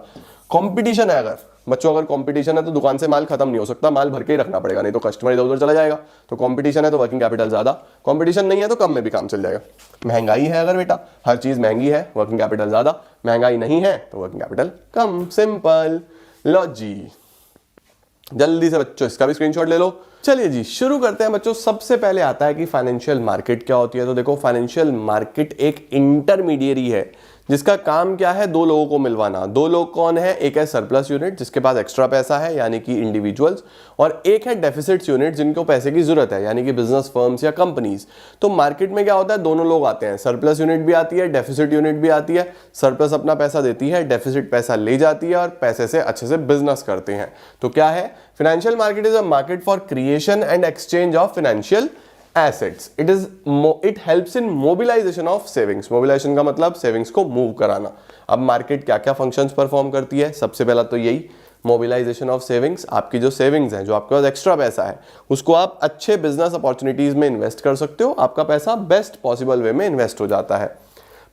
कंपटीशन है अगर, बच्चों अगर कंपटीशन है तो दुकान से माल खत्म नहीं हो सकता, माल भर के ही रखना पड़ेगा, नहीं तो कस्टमर इधर उधर चला जाएगा। तो कंपटीशन है तो वर्किंग कैपिटल ज्यादा, कंपटीशन नहीं है तो कम में भी काम चल जाएगा। महंगाई है अगर बेटा, हर चीज महंगी है, वर्किंग कैपिटल ज्यादा, महंगाई नहीं है तो वर्किंग कैपिटल कम। सिंपल। लो जी, जल्दी से बच्चों इसका भी स्क्रीनशॉट ले लो। चलिए जी शुरू करते हैं बच्चों। सबसे पहले आता है कि फाइनेंशियल मार्केट क्या होती है। तो देखो, फाइनेंशियल मार्केट एक इंटरमीडिएरी है जिसका काम क्या है, दो लोगों को मिलवाना। दो लोग कौन है, एक है सरप्लस यूनिट जिसके पास एक्स्ट्रा पैसा है यानी कि इंडिविजुअल्स, और एक है डेफिसिट यूनिट जिनको पैसे की जरूरत है यानी कि बिजनेस फर्म्स या कंपनीज। तो मार्केट में क्या होता है, दोनों लोग आते हैं, सरप्लस यूनिट भी आती है, डेफिसिट यूनिट भी आती है। सरप्लस अपना पैसा देती है, डेफिसिट पैसा ले जाती है और पैसे से अच्छे से बिजनेस करते हैं। तो क्या है, financial market is a market for creation and exchange of financial assets. It helps in mobilization of savings. Mobilization का मतलब सेविंग्स को मूव कराना। अब मार्केट क्या क्या फंक्शंस परफॉर्म करती है, सबसे पहला तो यही मोबिलाइजेशन ऑफ सेविंग्स। आपकी जो सेविंग्स हैं, जो आपके पास एक्स्ट्रा पैसा है, उसको आप अच्छे बिजनेस अपॉर्चुनिटीज में इन्वेस्ट कर सकते हो, आपका पैसा बेस्ट पॉसिबल वे में इन्वेस्ट हो जाता है।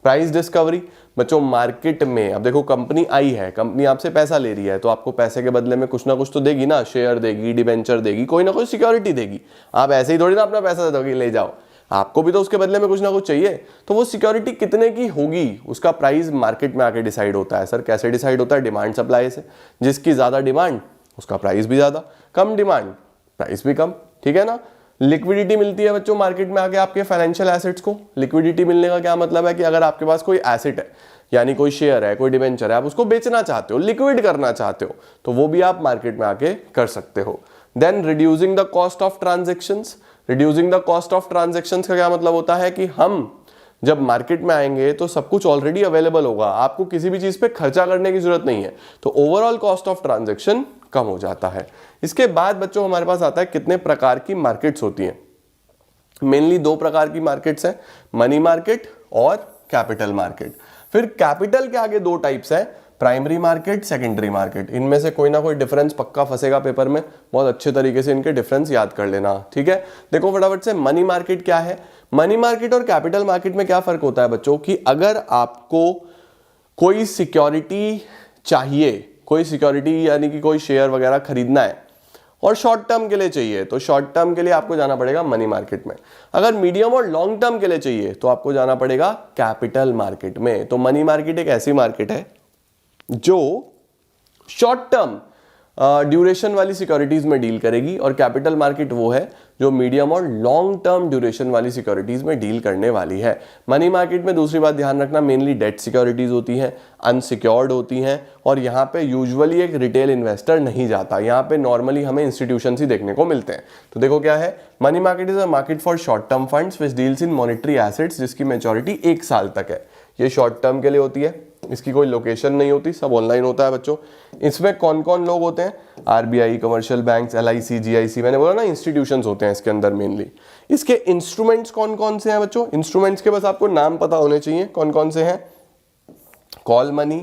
प्राइस डिस्कवरी बच्चों, मार्केट में अब देखो कंपनी आई है, कंपनी आपसे पैसा ले रही है तो आपको पैसे के बदले में कुछ ना कुछ तो देगी ना, शेयर देगी, डिबेंचर देगी, कोई ना कोई सिक्योरिटी देगी। आप ऐसे ही थोड़ी ना अपना पैसा दे दोगे ले जाओ, आपको भी तो उसके बदले में कुछ ना कुछ चाहिए। तो वो सिक्योरिटी कितने की होगी उसका प्राइस मार्केट में आके डिसाइड होता है। सर कैसे डिसाइड होता है, डिमांड सप्लाई से। जिसकी ज्यादा डिमांड उसका प्राइस भी ज्यादा, कम डिमांड प्राइस भी कम, ठीक है ना। लिक्विडिटी मिलती है बच्चों मार्केट में आके आपके फाइनेंशियल एसेट्स को। लिक्विडिटी मिलने का क्या मतलब है कि अगर आपके पास कोई एसेट है यानी कोई शेयर है, कोई डिबेंचर है, आप उसको बेचना चाहते हो, लिक्विड करना चाहते हो, तो वो भी आप मार्केट में आके कर सकते हो। Then reducing the cost of transactions. Reducing the cost of transactions का क्या मतलब होता है कि हम जब मार्केट में आएंगे तो सब कुछ ऑलरेडी अवेलेबल होगा, आपको किसी भी चीज पे खर्चा करने की जरूरत नहीं है, तो ओवरऑल कॉस्ट ऑफ ट्रांजेक्शन कम हो जाता है। इसके बाद बच्चों हमारे पास आता है कितने प्रकार की मार्केट्स होती हैं। मेनली दो प्रकार की मार्केट्स हैं, मनी मार्केट और कैपिटल मार्केट। फिर कैपिटल के आगे दो टाइप्स है, प्राइमरी मार्केट, सेकेंडरी मार्केट। इनमें से कोई ना कोई डिफरेंस पक्का फंसेगा पेपर में, बहुत अच्छे तरीके से इनके डिफरेंस याद कर लेना, ठीक है। देखो फटाफट से, मनी मार्केट क्या है। मनी मार्केट और कैपिटल मार्केट में क्या फर्क होता है बच्चों कि अगर आपको कोई सिक्योरिटी चाहिए, कोई सिक्योरिटी यानी कि कोई शेयर वगैरह खरीदना है और शॉर्ट टर्म के लिए चाहिए, तो शॉर्ट टर्म के लिए आपको जाना पड़ेगा मनी मार्केट में। अगर मीडियम और लॉन्ग टर्म के लिए चाहिए तो आपको जाना पड़ेगा कैपिटल मार्केट में। तो मनी मार्केट एक ऐसी मार्केट है जो शॉर्ट टर्म ड्यूरेशन वाली सिक्योरिटीज में डील करेगी, और कैपिटल मार्केट वो है जो मीडियम और लॉन्ग टर्म ड्यूरेशन वाली सिक्योरिटीज में डील करने वाली है। मनी मार्केट में दूसरी बात ध्यान रखना, मेनली डेट सिक्योरिटीज होती हैं, अनसिक्योर्ड होती हैं, और यहाँ पे यूजुअली एक रिटेल इन्वेस्टर नहीं जाता, यहाँ पे नॉर्मली हमें इंस्टीट्यूशन ही देखने को मिलते हैं। तो देखो क्या है, money market is a market for short term funds which deals in monetary assets, जिसकी मैच्योरिटी 1 साल तक है। ये शॉर्ट टर्म के लिए होती है, इसकी कोई लोकेशन नहीं होती, सब ऑनलाइन होता है बच्चों। इसमें कौन कौन लोग होते हैं, RBI, commercial banks, LIC, GIC, मैंने बोला ना इंस्टीट्यूशंस होते हैं इसके अंदर मेनली। इसके इंस्ट्रूमेंट्स कौन कौन से हैं बच्चों, इंस्ट्रूमेंट्स के बस आपको नाम पता होने चाहिए कौन कौन से हैं। Call money,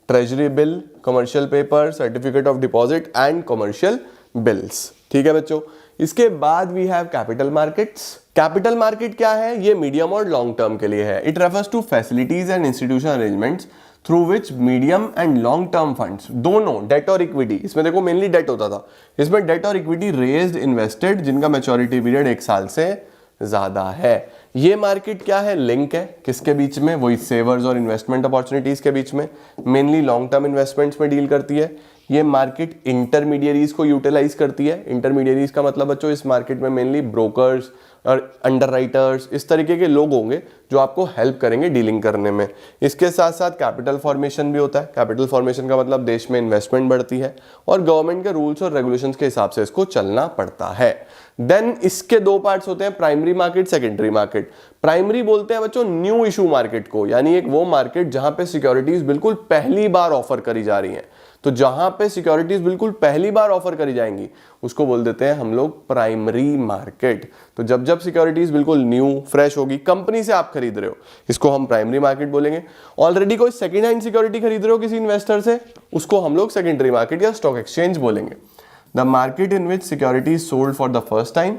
treasury bill, commercial paper, certificate of deposit and commercial bills, ठीक है बच्चों। इसके बाद we have capital markets. Capital market क्या है, ये मीडियम और लॉन्ग टर्म के लिए है। It refers to facilities and institutional arrangements through which medium and long term funds, दोनों डेट और इक्विटी, इसमें देखो मेनली डेट होता था, इसमें डेट और इक्विटी रेज्ड इन्वेस्टेड जिनका मैच्योरिटी पीरियड 1 साल से ज्यादा है। ये मार्केट क्या है, लिंक है किसके बीच में, वही सेवर्स और इन्वेस्टमेंट अपॉर्चुनिटीज के बीच में, मेनली लॉन्ग टर्म इन्वेस्टमेंट्स में डील करती है। ये मार्केट इंटरमीडियरीज को यूटिलाइज करती है। इंटरमीडियरीज का मतलब बच्चों इस मार्केट में मेनली ब्रोकर्स और अंडरराइटर्स, इस तरीके के लोग होंगे जो आपको हेल्प करेंगे डीलिंग करने में। इसके साथ साथ कैपिटल फॉर्मेशन भी होता है। कैपिटल फॉर्मेशन का मतलब देश में इन्वेस्टमेंट बढ़ती है और गवर्नमेंट के रूल्स और रेगुलेशंस के हिसाब से इसको चलना पड़ता है। देन इसके दो पार्ट्स होते हैं, primary market, secondary market. Primary बोलते हैं बच्चों न्यू इशू मार्केट को, यानी एक वो मार्केट जहां पे सिक्योरिटीज बिल्कुल पहली बार ऑफर करी जा रही हैं। तो जहां पे सिक्योरिटीज बिल्कुल पहली बार ऑफर करी जाएंगी उसको बोल देते हैं हम लोग प्राइमरी मार्केट। तो जब जब सिक्योरिटीज बिल्कुल न्यू फ्रेश होगी, कंपनी से आप खरीद रहे हो, इसको हम प्राइमरी मार्केट बोलेंगे। ऑलरेडी कोई सेकेंड हैंड सिक्योरिटी खरीद रहे हो किसी इन्वेस्टर से, उसको हम लोग सेकेंडरी मार्केट या स्टॉक एक्सचेंज बोलेंगे। The market in which security sold for the first time,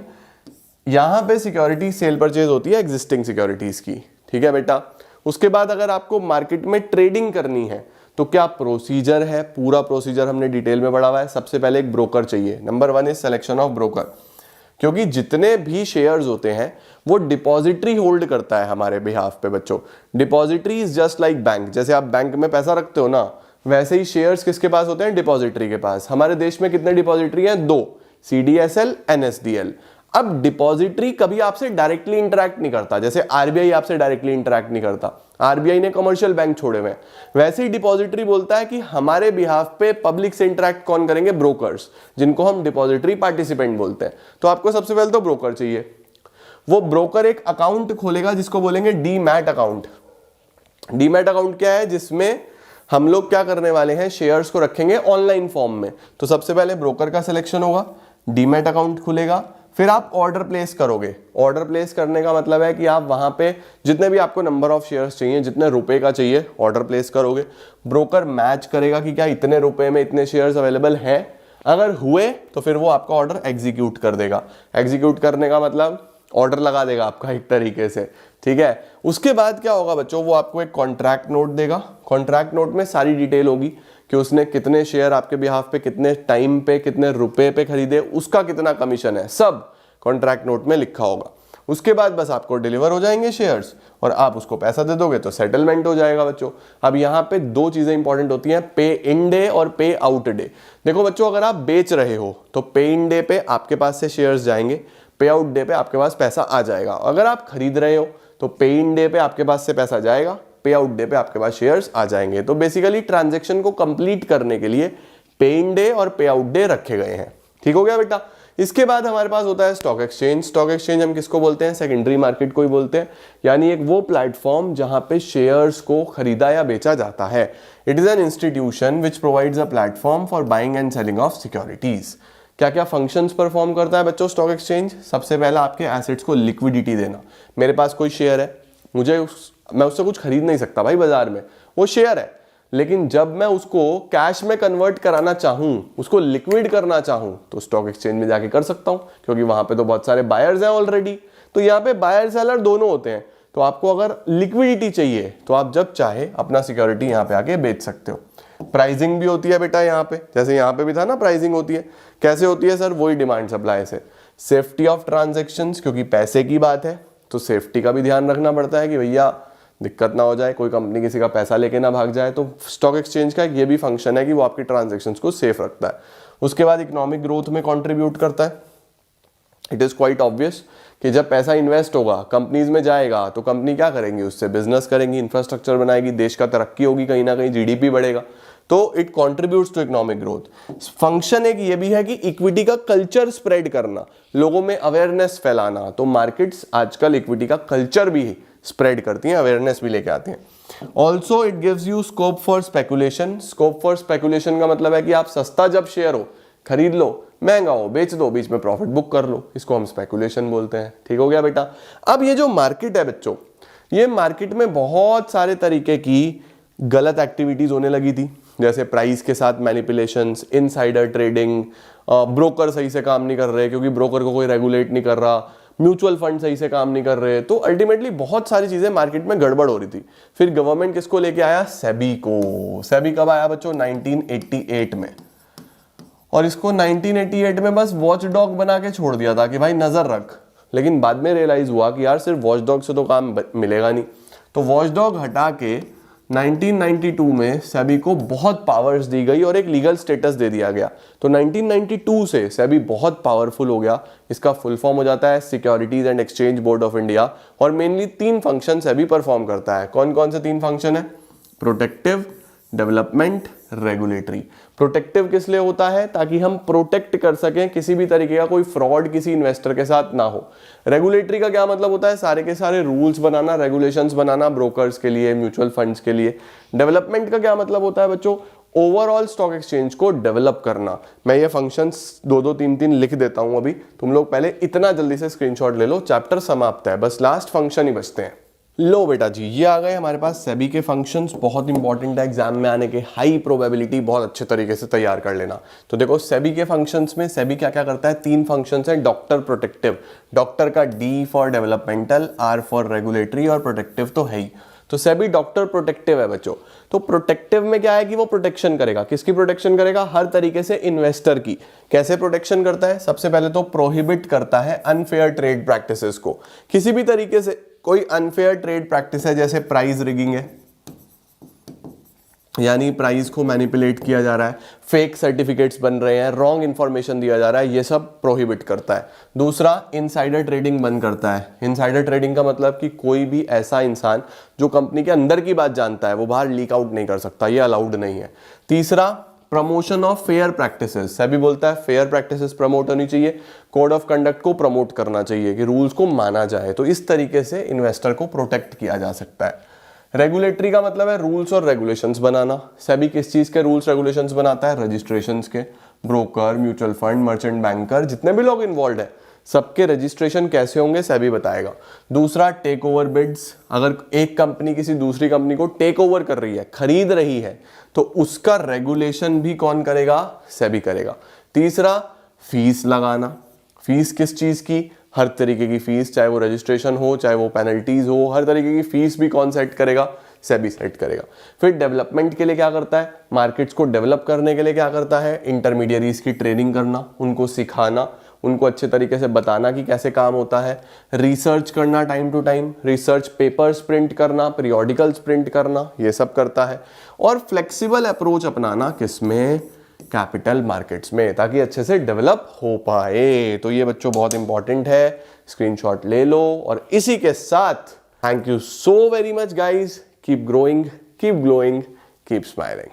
यहां पे सिक्योरिटी सेल परचेज होती है एग्जिस्टिंग सिक्योरिटीज की, ठीक है बेटा। उसके बाद अगर आपको मार्केट में ट्रेडिंग करनी है तो क्या प्रोसीजर है, पूरा प्रोसीजर हमने डिटेल में पढ़ा हुआ है। सबसे पहले एक ब्रोकर चाहिए। Number 1 is selection of broker, क्योंकि जितने भी शेयर्स होते हैं वो डिपॉजिटरी होल्ड करता है हमारे बिहाफ पे बच्चों। Depository is just like bank, जैसे आप बैंक में पैसा रखते हो ना, वैसे ही शेयर्स किसके पास होते हैं, डिपॉजिटरी के पास। हमारे देश में कितने डिपॉजिटरी हैं, 2, CDSL, NSDL। अब डिपॉजिटरी कभी आपसे डायरेक्टली इंटरैक्ट नहीं करता, जैसे आरबीआई आपसे डायरेक्टली इंटरैक्ट नहीं करता, आरबीआई ने कमर्शियल बैंक छोड़े हुए, वैसे ही डिपॉजिटरी बोलता है कि हमारे बिहाफ पे पब्लिक से इंटरैक्ट कौन करेंगे, ब्रोकर्स, जिनको हम डिपॉजिटरी पार्टिसिपेंट बोलते हैं। तो आपको सबसे पहले तो ब्रोकर चाहिए। वो ब्रोकर एक अकाउंट खोलेगा जिसको बोलेंगे डीमैट अकाउंट। डीमैट अकाउंट क्या है, जिसमें हम लोग क्या करने वाले हैं, शेयर्स को रखेंगे ऑनलाइन फॉर्म में। तो सबसे पहले ब्रोकर का सिलेक्शन होगा, डीमैट अकाउंट खुलेगा, फिर आप ऑर्डर प्लेस करोगे। ऑर्डर प्लेस करने का मतलब है कि आप वहां पे जितने भी आपको नंबर ऑफ शेयर्स चाहिए, जितने रुपए का चाहिए, ऑर्डर प्लेस करोगे। ब्रोकर मैच करेगा कि क्या इतने रुपए में इतने शेयर्स अवेलेबल हैं। अगर हुए तो फिर वो आपका ऑर्डर एग्जीक्यूट कर देगा। एग्जीक्यूट करने का मतलब ऑर्डर लगा देगा आपका एक तरीके से, ठीक है। उसके बाद क्या होगा बच्चों, वो आपको एक कॉन्ट्रैक्ट नोट देगा। कॉन्ट्रैक्ट नोट में सारी डिटेल होगी कि उसने कितने शेयर आपके बिहाफ पे, कितने टाइम पे, कितने रुपए पे खरीदे, उसका कितना कमीशन है, सब कॉन्ट्रैक्ट नोट में लिखा होगा। उसके बाद बस आपको डिलीवर हो जाएंगे शेयर्स और आप उसको पैसा दे दोगे तो सेटलमेंट हो जाएगा बच्चों। अब यहाँ पे 2 चीजें इंपॉर्टेंट होती हैं, पे इन डे और पे आउट डे। देखो बच्चों, अगर आप बेच रहे हो तो पे इन डे पे आपके पास से शेयर्स जाएंगे, पे आउट डे पे आपके पास पैसा आ जाएगा। अगर आप खरीद रहे हो तो पे इन डे पे आपके पास से पैसा जाएगा, पे आउट डे पे आपके पास शेयर्स आ जाएंगे। तो बेसिकली ट्रांजैक्शन को कंप्लीट करने के लिए पे इन डे और पे आउट डे रखे गए हैं। ठीक हो गया बेटा। इसके बाद हमारे पास होता है स्टॉक एक्सचेंज। स्टॉक एक्सचेंज हम किसको बोलते हैं, सेकेंडरी मार्केट को ही बोलते हैं, यानी एक वो प्लेटफॉर्म जहां पे शेयर्स को खरीदा या बेचा जाता है। It is an institution which provides a platform for buying and selling of securities. क्या क्या फंक्शंस परफॉर्म करता है बच्चों स्टॉक एक्सचेंज। सबसे पहला आपके एसेट्स को लिक्विडिटी देना। मेरे पास कोई शेयर है, मैं उससे कुछ खरीद नहीं सकता भाई बाजार में, वो शेयर है, लेकिन जब मैं उसको कैश में कन्वर्ट कराना चाहूं, उसको लिक्विड करना चाहूं, तो स्टॉक एक्सचेंज में जाके कर सकता हूं, क्योंकि वहां पे तो बहुत सारे बायर्स हैं ऑलरेडी। तो यहाँ पे बायर सेलर दोनों होते हैं। तो आपको अगर लिक्विडिटी चाहिए तो आप जब चाहे अपना सिक्योरिटी यहाँ पे आके बेच सकते हो। प्राइसिंग भी होती है बेटा यहाँ पे, जैसे यहाँ पे भी था ना, प्राइसिंग होती है। कैसे होती है सर, वही डिमांड सप्लाई से। सेफ्टी ऑफ ट्रांजेक्शंस, क्योंकि पैसे की बात है तो सेफ्टी का भी ध्यान रखना पड़ता है कि भैया दिक्कत ना हो जाए, कोई कंपनी किसी का पैसा लेके ना भाग जाए। तो स्टॉक एक्सचेंज का ये भी फंक्शन है कि वो आपकी ट्रांजैक्शंस को सेफ रखता है। उसके बाद इकोनॉमिक ग्रोथ में कंट्रीब्यूट करता है। इट इज क्वाइट ऑब्वियस कि जब पैसा इन्वेस्ट होगा, कंपनीज में जाएगा, तो कंपनी क्या करेंगी, उससे बिजनेस करेंगी, इंफ्रास्ट्रक्चर बनाएगी, देश का तरक्की होगी, कहीं ना कहीं जीडीपी बढ़ेगा। तो it contributes to economic growth. Function एक ये भी है कि इक्विटी का कल्चर स्प्रेड करना, लोगों में अवेयरनेस फैलाना। तो मार्केट्स आजकल इक्विटी का कल्चर भी स्प्रेड करती हैं, अवेयरनेस भी लेके आती हैं। Also it gives you scope for speculation. Scope for speculation का मतलब है कि आप सस्ता जब शेयर हो खरीद लो, महंगा हो बेच दो, बीच में प्रॉफिट बुक कर लो, इसको हम स्पेकुलेशन बोलते हैं। ठीक हो गया बेटा। अब ये जो मार्केट है बच्चों, ये मार्केट में बहुत सारे तरीके की गलत एक्टिविटीज होने लगी थी, जैसे प्राइस के साथ मैनिपुलेशंस, इनसाइडर ट्रेडिंग, ब्रोकर सही से काम नहीं कर रहे क्योंकि ब्रोकर को कोई रेगुलेट नहीं कर रहा, म्यूचुअल फंड सही से काम नहीं कर रहे। तो अल्टीमेटली बहुत सारी चीजें मार्केट में गड़बड़ हो रही थी। फिर गवर्नमेंट किसको लेके आया, सेबी को। सेबी कब आया बच्चों, 1988 में। और इसको 1988 में बस वॉच डॉग बना के छोड़ दिया था कि भाई नजर रख। लेकिन बाद में रियलाइज हुआ कि यार सिर्फ वॉच डॉग से तो काम मिलेगा नहीं, तो वॉच डॉग हटा के 1992 में सेबी को बहुत पावर्स दी गई और एक लीगल स्टेटस दे दिया गया। तो 1992 से सेबी बहुत पावरफुल हो गया। इसका फुल फॉर्म हो जाता है securities and exchange board of India. और मेनली 3 फंक्शन सेबी परफॉर्म करता है। कौन कौन से 3 फंक्शन है, प्रोटेक्टिव, डेवलपमेंट, रेगुलेटरी। प्रोटेक्टिव किस लिए होता है, ताकि हम प्रोटेक्ट कर सकें, किसी भी तरीके का कोई फ्रॉड किसी इन्वेस्टर के साथ ना हो। रेगुलेटरी का क्या मतलब होता है, सारे के सारे रूल्स बनाना, रेगुलेशंस बनाना ब्रोकर्स के लिए, म्यूचुअल फंड्स के लिए। डेवलपमेंट का क्या मतलब होता है बच्चों, ओवरऑल स्टॉक एक्सचेंज को डेवलप करना। मैं ये फंक्शंस 2-2, 3-3 लिख देता हूं अभी, तुम लोग पहले इतना जल्दी से स्क्रीनशॉट ले लो, चैप्टर समाप्त है, बस लास्ट फंक्शन ही बचते हैं। लो बेटा जी, ये आ गए हमारे पास सेबी के फंक्शंस। बहुत इंपॉर्टेंट है, एग्जाम में आने के, हाई प्रोबेबिलिटी, बहुत अच्छे तरीके से तैयार कर लेना। तो देखो सेबी के फंक्शंस में सेबी क्या क्या करता है, 3 फंक्शंस हैं। डॉक्टर, प्रोटेक्टिव, डॉक्टर का D for developmental, R for regulatory और प्रोटेक्टिव तो है ही। तो सेबी डॉक्टर प्रोटेक्टिव है बच्चों। तो प्रोटेक्टिव में क्या है कि वो प्रोटेक्शन करेगा, किसकी प्रोटेक्शन करेगा, हर तरीके से इन्वेस्टर की। कैसे प्रोटेक्शन करता है, सबसे पहले तो प्रोहिबिट करता है अनफेयर ट्रेड प्रैक्टिसेस को। किसी भी तरीके से कोई अनफेयर ट्रेड प्रैक्टिस है, जैसे प्राइस रिगिंग है, यानी प्राइस को मैनिपुलेट किया जा रहा है, फेक सर्टिफिकेट्स बन रहे हैं, रॉन्ग इंफॉर्मेशन दिया जा रहा है, ये सब प्रोहिबिट करता है। दूसरा, इनसाइडर ट्रेडिंग बंद करता है। इनसाइडर ट्रेडिंग का मतलब कि कोई भी ऐसा इंसान जो कंपनी के अंदर की बात जानता है वो बाहर लीक आउट नहीं कर सकता, ये अलाउड नहीं है। तीसरा, promotion of fair practices. SEBI बोलता है फेयर प्रैक्टिसेस प्रमोट होनी चाहिए, कोड ऑफ कंडक्ट को प्रमोट करना चाहिए कि रूल्स को माना जाए। तो इस तरीके से इन्वेस्टर को प्रोटेक्ट किया जा सकता है। रेगुलेटरी का मतलब है रूल्स और रेगुलेशंस बनाना। सेबी किस चीज के रूल्स रेगुलेशंस बनाता है, रजिस्ट्रेशंस के। Broker, mutual fund, merchant banker, जितने भी लोग इन्वॉल्व है सबके रजिस्ट्रेशन कैसे होंगे सेबी बताएगा। दूसरा, टेक ओवर बिड्स। अगर एक कंपनी किसी दूसरी कंपनी को टेक ओवर कर रही है, खरीद रही है, तो उसका रेगुलेशन भी कौन करेगा, सेबी करेगा। तीसरा, फीस लगाना। फीस किस चीज की, हर तरीके की फीस, चाहे वो रजिस्ट्रेशन हो चाहे वो पेनल्टीज हो, हर तरीके की फीस भी कौन सेट करेगा, सेबी सेट करेगा। फिर डेवलपमेंट के लिए क्या करता है, मार्केट्स को डेवलप करने के लिए क्या करता है, इंटरमीडियरीज की ट्रेनिंग करना, उनको सिखाना, उनको अच्छे तरीके से बताना कि कैसे काम होता है। रिसर्च करना time to time, research papers print करना, पीरियोडिकल्स प्रिंट करना, ये सब करता है। और फ्लेक्सिबल अप्रोच अपनाना किसमें, कैपिटल मार्केट्स में, ताकि अच्छे से डेवलप हो पाए। तो ये बच्चों बहुत इंपॉर्टेंट है, स्क्रीनशॉट ले लो। और इसी के साथ thank you so very much guys, keep growing, keep glowing, keep smiling.